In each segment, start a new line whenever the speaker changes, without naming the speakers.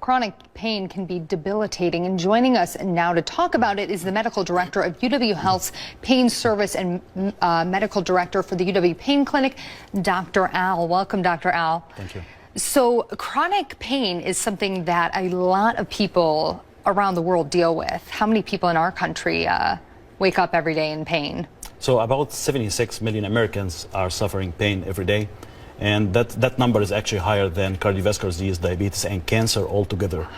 chronic pain can be debilitating, and joining us now to talk about it is the medical director of UW Health's Pain Service and medical director for the UW Pain Clinic, Dr. Al. Welcome, Dr. Al.
Thank you.
So chronic pain is something that a lot of people around the world deal with. How many people in our country wake up every day in pain?
So about 76 million Americans are suffering pain every day. And that number is actually higher than cardiovascular disease, diabetes, and cancer altogether.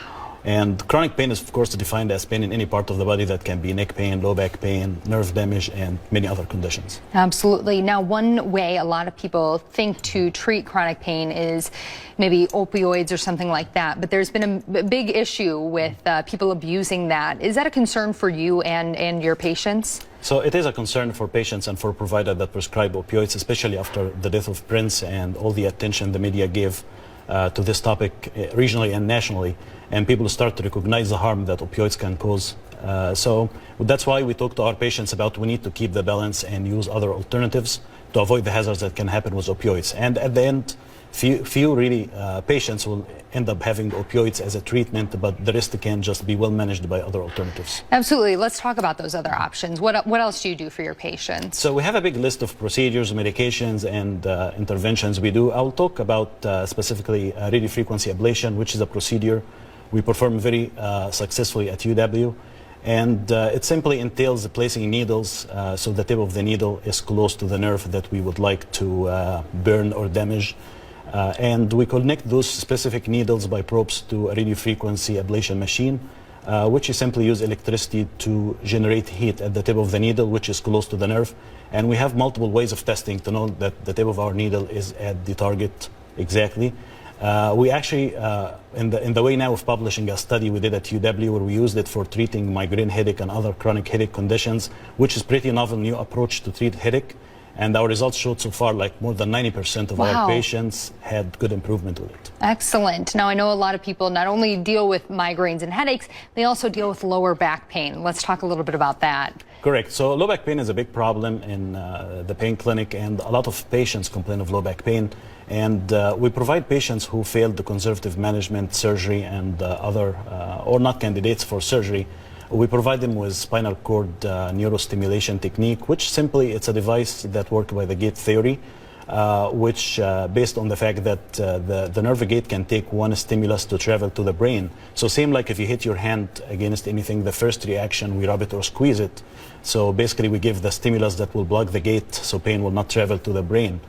And chronic pain is, of course, defined as pain in any part of the body. That can be neck pain, low back pain, nerve damage, and many other conditions.
Absolutely. Now, one way a lot of people think to treat chronic pain is maybe opioids or something like that. But there's been a big issue with people abusing that. Is that a concern for you and your patients?
So it is a concern for patients and for providers that prescribe opioids, especially after the death of Prince and all the attention the media gave to this topic regionally and nationally, and people start to recognize the harm that opioids can cause. So that's why we talk to our patients about we need to keep the balance and use other alternatives to avoid the hazards that can happen with opioids. And at the end, few really patients will end up having opioids as a treatment, but the rest can just be well managed by other alternatives.
Absolutely. Let's talk about those other options. What else do you do for your patients?
So we have a big list of procedures, medications, and interventions we do. I'll talk about specifically radiofrequency ablation, which is a procedure we perform very successfully at UW. And it simply entails placing needles so the tip of the needle is close to the nerve that we would like to burn or damage. And we connect those specific needles by probes to a radiofrequency ablation machine, which is simply use electricity to generate heat at the tip of the needle, which is close to the nerve. And we have multiple ways of testing to know that the tip of our needle is at the target exactly. We actually, in the way now of publishing a study we did at UW where we used it for treating migraine headache and other chronic headache conditions, which is pretty novel new approach to treat headache. And our results showed so far like more than 90% of our patients had good improvement with it.
Excellent. Now, I know a lot of people not only deal with migraines and headaches, they also deal with lower back pain. Let's talk a little bit about that.
Correct. So low back pain is a big problem in the pain clinic, and a lot of patients complain of low back pain. And we provide patients who failed the conservative management, surgery, and other, or not candidates for surgery. We provide them with spinal cord neurostimulation technique, which simply it's a device that works by the gate theory, which based on the fact that the nerve gate can take one stimulus to travel to the brain. So same like if you hit your hand against anything, the first reaction, we rub it or squeeze it. So basically we give the stimulus that will block the gate so pain will not travel to the brain.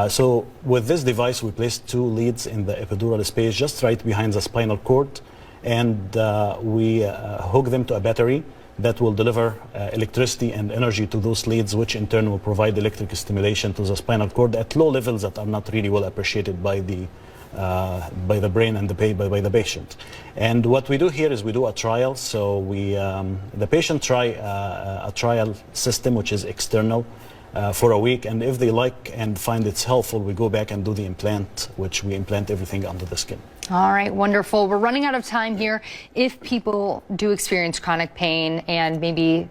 So with this device, we place two leads in the epidural space just right behind the spinal cord. And we hook them to a battery that will deliver electricity and energy to those leads, which in turn will provide electric stimulation to the spinal cord at low levels that are not really well appreciated by the brain and by the patient. And what we do here is we do a trial. So the patient try a trial system which is external for a week, and if they like and find it's helpful, we go back and do the implant, which we implant everything under the skin.
All right, wonderful. We're running out of time here. If people do experience chronic pain and maybe,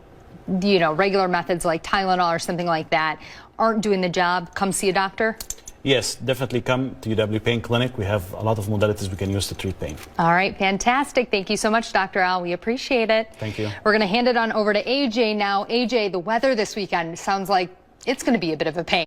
you know, regular methods like Tylenol or something like that aren't doing the job, come see a doctor?
Yes, definitely come to UW Pain Clinic. We have a lot of modalities we can use to treat pain.
All right, fantastic. Thank you so much, Dr. Al. We appreciate it.
Thank you.
We're going to hand it on over to AJ now. AJ, the weather this weekend sounds like it's going to be a bit of a pain.